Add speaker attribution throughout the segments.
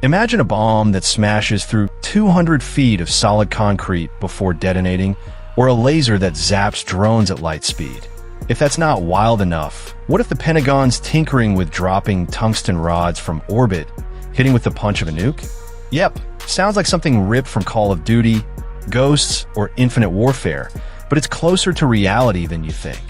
Speaker 1: Imagine a bomb that smashes through 200 feet of solid concrete before detonating, or a laser that zaps drones at light speed. If that's not wild enough, what if the Pentagon's tinkering with dropping tungsten rods from orbit, hitting with the punch of a nuke? Yep, sounds like something ripped from Call of Duty, Ghosts, or Infinite Warfare, but it's closer to reality than you think.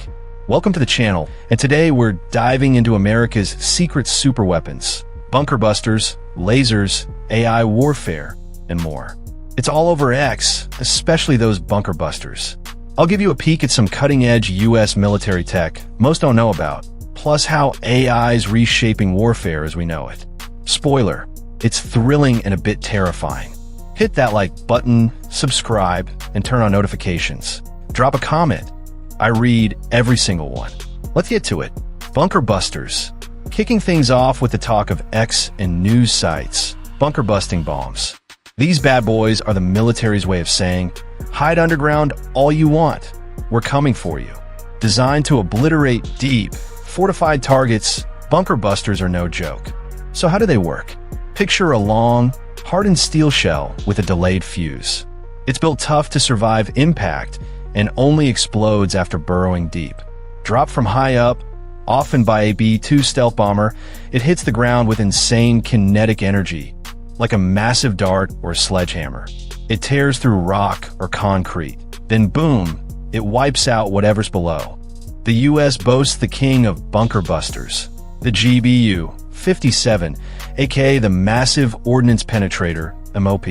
Speaker 1: Welcome to the channel, and today we're diving into America's secret superweapons, bunker busters, lasers, AI warfare, and more. It's all over X, especially those bunker busters. I'll give you a peek at some cutting-edge US military tech most don't know about, plus how AI's reshaping warfare as we know it. Spoiler, it's thrilling and a bit terrifying. Hit that like button, subscribe, and turn on notifications. Drop a comment. I read every single one. Let's get to it. Bunker busters. Kicking things off with the talk of X and news sites. Bunker busting bombs. These bad boys are the military's way of saying, hide underground all you want. We're coming for you. Designed to obliterate deep, fortified targets, bunker busters are no joke. So how do they work? Picture a long, hardened steel shell with a delayed fuse. It's built tough to survive impact and only explodes after burrowing deep. Dropped from high up, often by a B-2 stealth bomber, it hits the ground with insane kinetic energy, like a massive dart or sledgehammer. It tears through rock or concrete. Then boom, it wipes out whatever's below. The US boasts the king of bunker busters, the GBU-57, aka the Massive Ordnance Penetrator, MOP.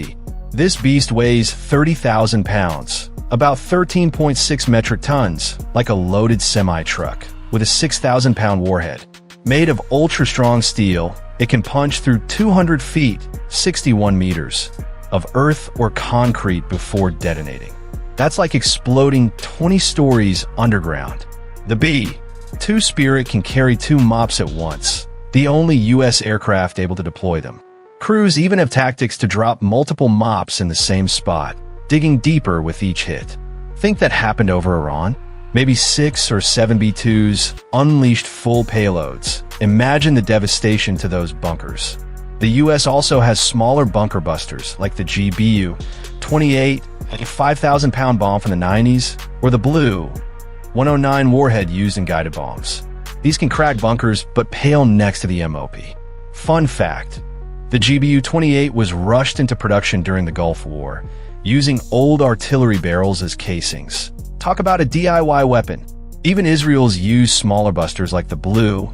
Speaker 1: This beast weighs 30,000 pounds, about 13.6 metric tons, like a loaded semi-truck, with a 6,000-pound warhead. Made of ultra-strong steel, it can punch through 200 feet, 61 meters, of earth or concrete before detonating. That's like exploding 20 stories underground. The B-2 Spirit can carry 2 mops at once, the only US aircraft able to deploy them. Crews even have tactics to drop multiple mops in the same spot, digging deeper with each hit. Think that happened over Iran? Maybe 6 or 7 B-2s unleashed full payloads. Imagine the devastation to those bunkers. The US also has smaller bunker busters like the GBU-28, a 5,000-pound bomb from the 90s, or the Blue 109 warhead used in guided bombs. These can crack bunkers but pale next to the MOP. Fun fact, the GBU-28 was rushed into production during the Gulf War, using old artillery barrels as casings. Talk about a DIY weapon. Even Israel's used smaller busters like the Blue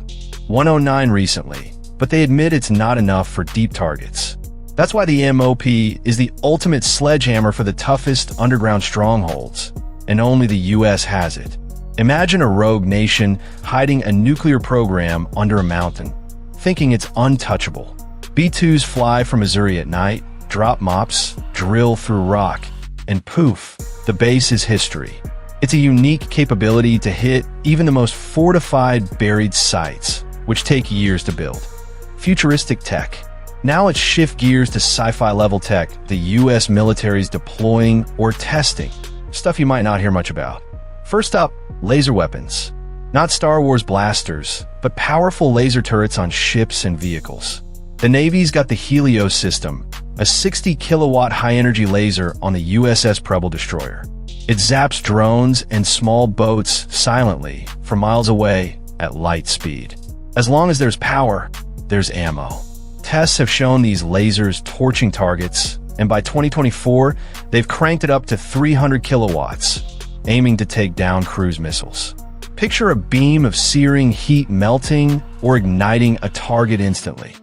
Speaker 1: 109 recently, but they admit it's not enough for deep targets. That's why the MOP is the ultimate sledgehammer for the toughest underground strongholds, and only the US has it. Imagine a rogue nation hiding a nuclear program under a mountain, thinking it's untouchable. B-2s fly from Missouri at night, drop mops, drill through rock, and poof, the base is history. It's a unique capability to hit even the most fortified buried sites, which take years to build. Futuristic tech. Now let's shift gears to sci-fi level tech the US military's deploying or testing, stuff you might not hear much about. First up, laser weapons. Not Star Wars blasters, but powerful laser turrets on ships and vehicles. The Navy's got the Helios system, a 60-kilowatt high-energy laser on the USS Preble destroyer. It zaps drones and small boats silently from miles away at light speed. As long as there's power, there's ammo. Tests have shown these lasers torching targets, and by 2024, they've cranked it up to 300 kilowatts, aiming to take down cruise missiles. Picture a beam of searing heat melting or igniting a target instantly.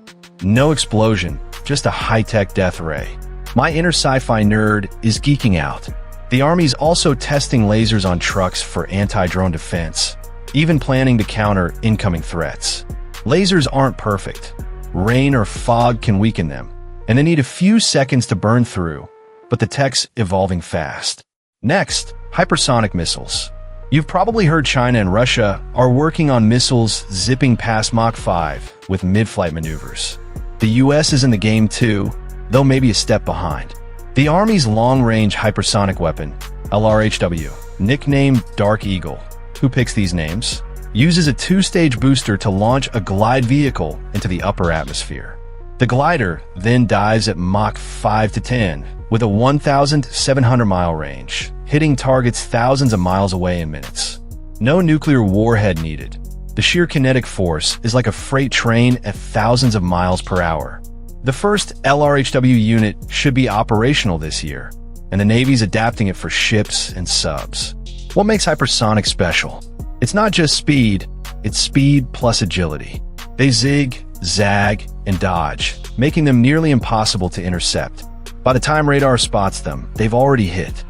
Speaker 1: No explosion, just a high-tech death ray. My inner sci-fi nerd is geeking out. The Army's also testing lasers on trucks for anti-drone defense, even planning to counter incoming threats. Lasers aren't perfect. Rain or fog can weaken them, and they need a few seconds to burn through, but the tech's evolving fast. Next, hypersonic missiles. You've probably heard China and Russia are working on missiles zipping past Mach 5 with mid-flight maneuvers. The US is in the game too, though maybe a step behind. The Army's long-range hypersonic weapon, LRHW, nicknamed Dark Eagle, who picks these names, uses a 2-stage booster to launch a glide vehicle into the upper atmosphere. The glider then dives at Mach 5 to 10 with a 1,700-mile range, hitting targets thousands of miles away in minutes. No nuclear warhead needed. The sheer kinetic force is like a freight train at thousands of miles per hour. The first LRHW unit should be operational this year, and the Navy's adapting it for ships and subs. What makes hypersonic special? It's not just speed, it's speed plus agility. They zig, zag, and dodge, making them nearly impossible to intercept. By the time radar spots them, they've already hit.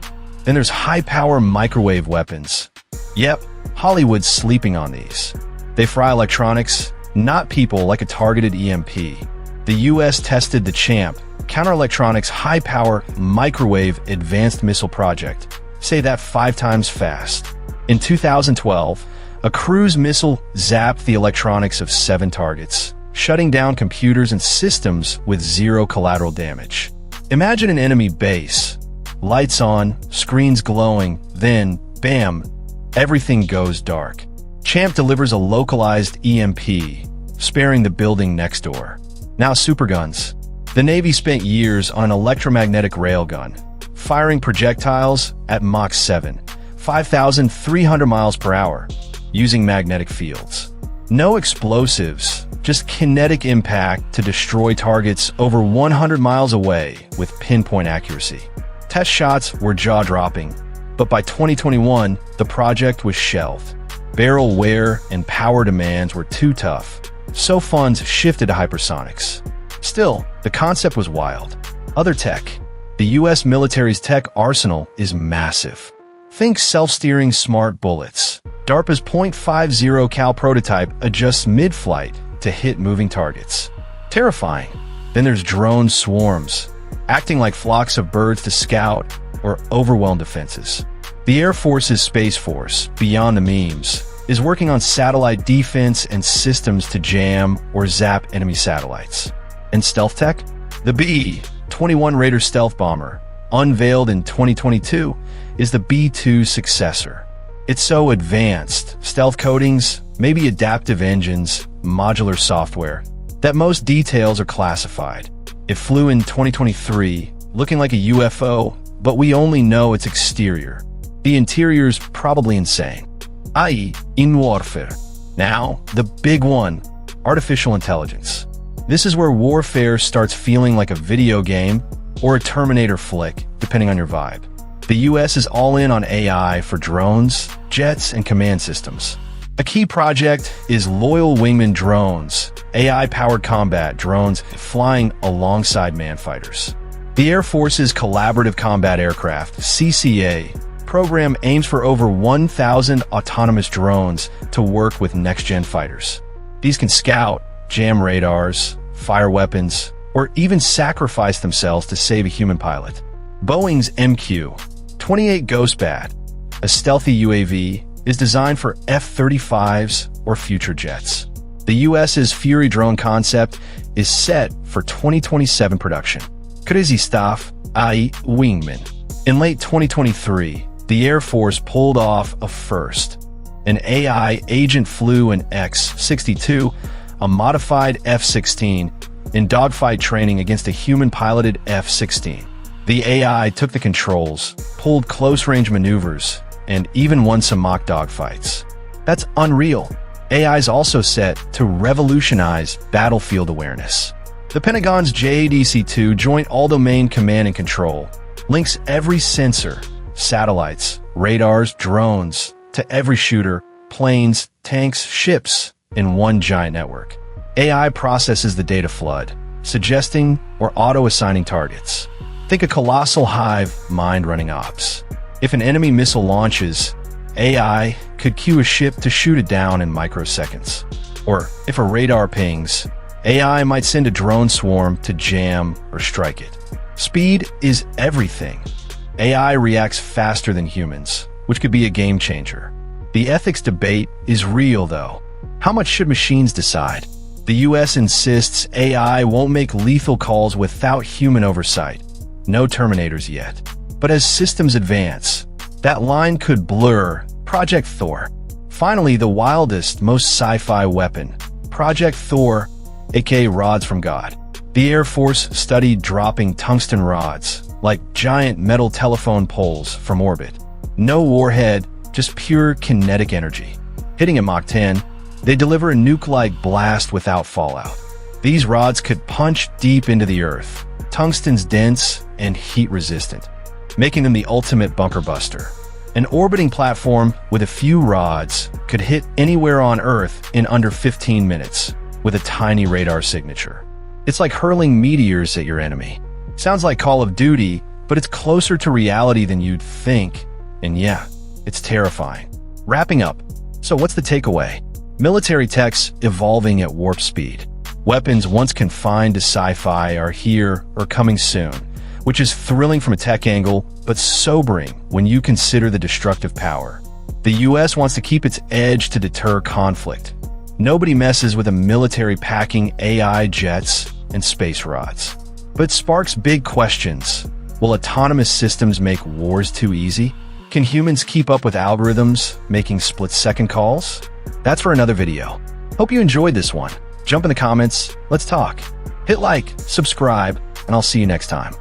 Speaker 1: Then there's high-power microwave weapons. Yep, Hollywood's sleeping on these. They fry electronics, not people, like a targeted EMP. The US tested the CHAMP, Counter-Electronics High-Power Microwave Advanced Missile Project. Say that 5 times fast. In 2012, a cruise missile zapped the electronics of 7 targets, shutting down computers and systems with 0 collateral damage. Imagine an enemy base. Lights on, screens glowing, then, bam, everything goes dark. CHAMP delivers a localized EMP, sparing the building next door. Now superguns. The Navy spent years on an electromagnetic railgun, firing projectiles at Mach 7, 5,300 miles per hour, using magnetic fields. No explosives, just kinetic impact to destroy targets over 100 miles away with pinpoint accuracy. Test shots were jaw-dropping, but by 2021, the project was shelved. Barrel wear and power demands were too tough, so funds shifted to hypersonics. Still, the concept was wild. Other tech. The US military's tech arsenal is massive. Think self-steering smart bullets. DARPA's .50 cal prototype adjusts mid-flight to hit moving targets. Terrifying. Then there's drone swarms, acting like flocks of birds to scout or overwhelm defenses. The Air Force's Space Force, beyond the memes, is working on satellite defense and systems to jam or zap enemy satellites. And stealth tech? The B-21 Raider stealth bomber, unveiled in 2022, is the B-2 successor. It's so advanced, stealth coatings, maybe adaptive engines, modular software, that most details are classified. It flew in 2023, looking like a UFO, but we only know its exterior. The interior's probably insane, i.e. in warfare. Now, the big one, artificial intelligence. This is where warfare starts feeling like a video game or a Terminator flick, depending on your vibe. The US is all in on AI for drones, jets, and command systems. A key project is Loyal Wingman drones, AI-powered combat drones flying alongside man-fighters. The Air Force's Collaborative Combat Aircraft, CCA, program aims for over 1,000 autonomous drones to work with next-gen fighters. These can scout, jam radars, fire weapons, or even sacrifice themselves to save a human pilot. Boeing's MQ-28 Ghostbat, a stealthy UAV, is designed for F-35s or future jets. The US's Fury drone concept is set for 2027 production. Crazy stuff, i.e. Wingman. In late 2023, the Air Force pulled off a first. An AI agent flew an X-62, a modified F-16, in dogfight training against a human-piloted F-16. The AI took the controls, pulled close-range maneuvers, and even won some mock dogfights. That's unreal. AI is also set to revolutionize battlefield awareness. The Pentagon's JADC2 Joint All-Domain Command and Control links every sensor, satellites, radars, drones, to every shooter, planes, tanks, ships, in one giant network. AI processes the data flood, suggesting or auto-assigning targets. Think a colossal hive mind running ops. If an enemy missile launches, AI could cue a ship to shoot it down in microseconds. Or if a radar pings, AI might send a drone swarm to jam or strike it. Speed is everything. AI reacts faster than humans, which could be a game changer. The ethics debate is real, though. How much should machines decide? The US insists AI won't make lethal calls without human oversight. No Terminators yet. But as systems advance, that line could blur. Project Thor. Finally, the wildest, most sci-fi weapon. Project Thor, aka Rods from God. The Air Force studied dropping tungsten rods, like giant metal telephone poles, from orbit. No warhead, just pure kinetic energy. Hitting at Mach 10, they deliver a nuke-like blast without fallout. These rods could punch deep into the Earth. Tungsten's dense and heat-resistant, making them the ultimate bunker buster. An orbiting platform with a few rods could hit anywhere on Earth in under 15 minutes with a tiny radar signature. It's like hurling meteors at your enemy. Sounds like Call of Duty, but it's closer to reality than you'd think. And yeah, it's terrifying. Wrapping up, so what's the takeaway? Military tech's evolving at warp speed. Weapons once confined to sci-fi are here or coming soon, which is thrilling from a tech angle, but sobering when you consider the destructive power. The US wants to keep its edge to deter conflict. Nobody messes with a military packing AI jets and space rods. But it sparks big questions. Will autonomous systems make wars too easy? Can humans keep up with algorithms making split-second calls? That's for another video. Hope you enjoyed this one. Jump in the comments, let's talk. Hit like, subscribe, and I'll see you next time.